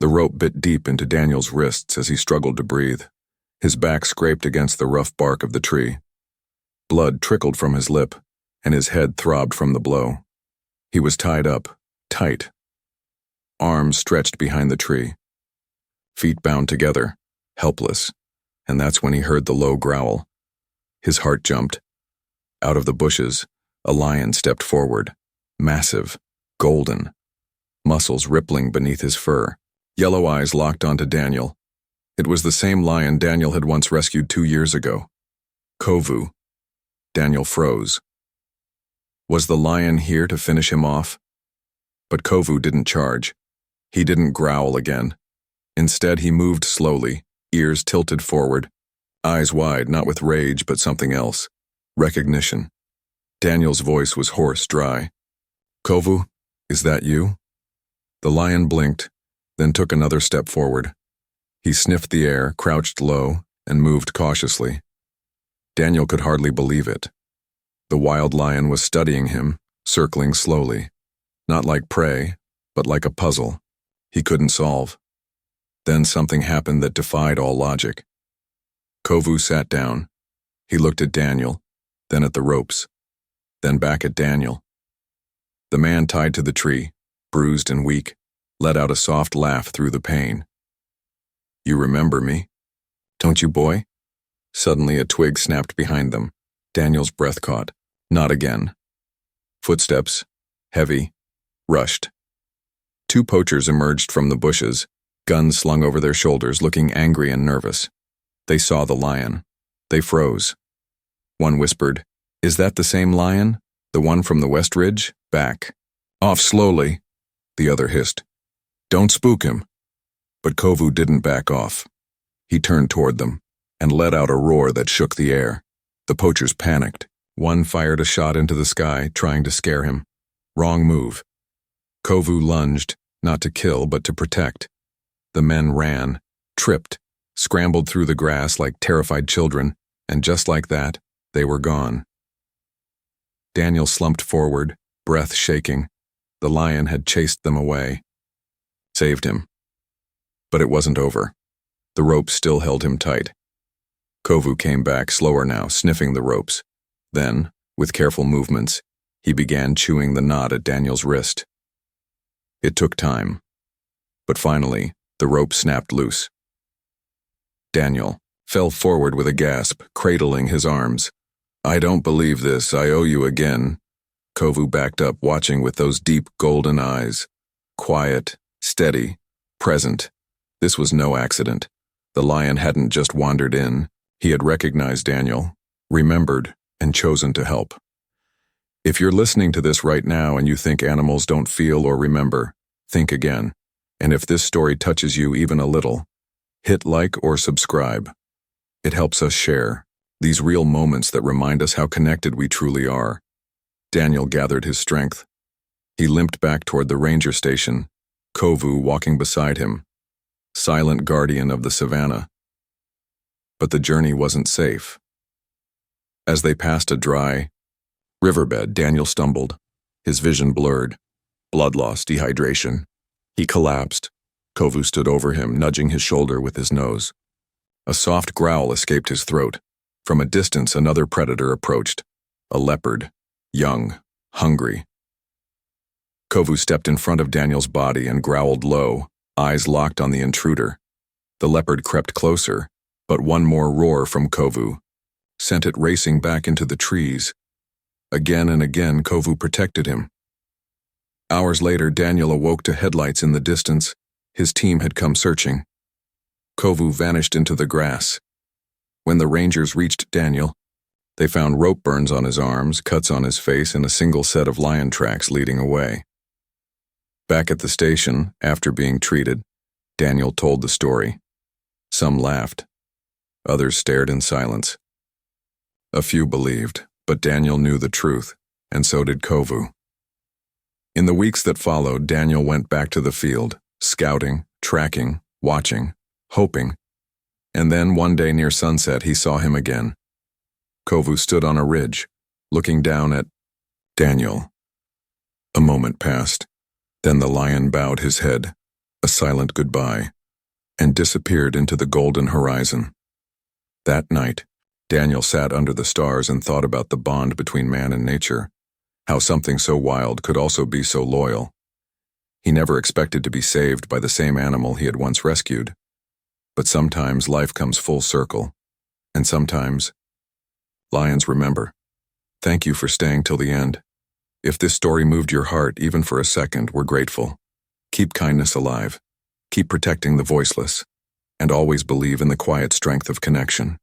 The rope bit deep into Daniel's wrists as he struggled to breathe. His back scraped against the rough bark of the tree. Blood trickled from his lip, and his head throbbed from the blow. He was tied up, tight. Arms stretched behind the tree. Feet bound together, helpless, and that's when he heard the low growl. His heart jumped. Out of the bushes, a lion stepped forward, massive, golden, muscles rippling beneath his fur. Yellow eyes locked onto Daniel. It was the same lion Daniel had once rescued 2 years ago. Kovu. Daniel froze. Was the lion here to finish him off? But Kovu didn't charge. He didn't growl again. Instead, he moved slowly, ears tilted forward, eyes wide, not with rage, but something else. Recognition. Daniel's voice was hoarse, dry. "Kovu, is that you?" The lion blinked, then took another step forward. He sniffed the air, crouched low, and moved cautiously. Daniel could hardly believe it. The wild lion was studying him, circling slowly. Not like prey, but like a puzzle he couldn't solve. Then something happened that defied all logic. Kovu sat down. He looked at Daniel, then at the ropes, then back at Daniel. The man tied to the tree, bruised and weak, let out a soft laugh through the pain. "You remember me, don't you, boy?" Suddenly a twig snapped behind them. Daniel's breath caught. Not again. Footsteps, heavy, rushed. 2 poachers emerged from the bushes, guns slung over their shoulders, looking angry and nervous. They saw the lion. They froze. One whispered, "Is that the same lion? The one from the West Ridge? Back. Off slowly," the other hissed. "Don't spook him." But Kovu didn't back off. He turned toward them and let out a roar that shook the air. The poachers panicked. One fired a shot into the sky, trying to scare him. Wrong move. Kovu lunged, not to kill, but to protect. The men ran, tripped, scrambled through the grass like terrified children, and just like that, they were gone. Daniel slumped forward, breath shaking. The lion had chased them away. Saved him. But it wasn't over. The rope still held him tight. Kovu came back, slower now, sniffing the ropes. Then, with careful movements, he began chewing the knot at Daniel's wrist. It took time. But finally, the rope snapped loose. Daniel fell forward with a gasp, cradling his arms. "I don't believe this, I owe you again." Kovu backed up, watching with those deep golden eyes. Quiet, steady, present. This was no accident. The lion hadn't just wandered in. He had recognized Daniel, remembered, and chosen to help. If you're listening to this right now and you think animals don't feel or remember, think again. And if this story touches you even a little, hit like or subscribe. It helps us share these real moments that remind us how connected we truly are. Daniel gathered his strength. He limped back toward the ranger station, Kovu walking beside him, silent guardian of the savannah. But the journey wasn't safe. As they passed a dry riverbed, Daniel stumbled, his vision blurred, blood loss, dehydration. He collapsed. Kovu stood over him, nudging his shoulder with his nose. A soft growl escaped his throat. From a distance, another predator approached, a leopard, young, hungry. Kovu stepped in front of Daniel's body and growled low, eyes locked on the intruder. The leopard crept closer, but one more roar from Kovu sent it racing back into the trees. Again and again, Kovu protected him. Hours later, Daniel awoke to headlights in the distance. His team had come searching. Kovu vanished into the grass. When the rangers reached Daniel, they found rope burns on his arms, cuts on his face, and a single set of lion tracks leading away. Back at the station, after being treated, Daniel told the story. Some laughed. Others stared in silence. A few believed, but Daniel knew the truth, and so did Kovu. In the weeks that followed, Daniel went back to the field, scouting, tracking, watching, hoping. And then one day near sunset, he saw him again. Kovu stood on a ridge, looking down at Daniel. A moment passed. Then the lion bowed his head, a silent goodbye, and disappeared into the golden horizon. That night, Daniel sat under the stars and thought about the bond between man and nature, how something so wild could also be so loyal. He never expected to be saved by the same animal he had once rescued. But sometimes life comes full circle, and sometimes, lions, remember. Thank you for staying till the end. If this story moved your heart even for a second, we're grateful. Keep kindness alive, keep protecting the voiceless, and always believe in the quiet strength of connection.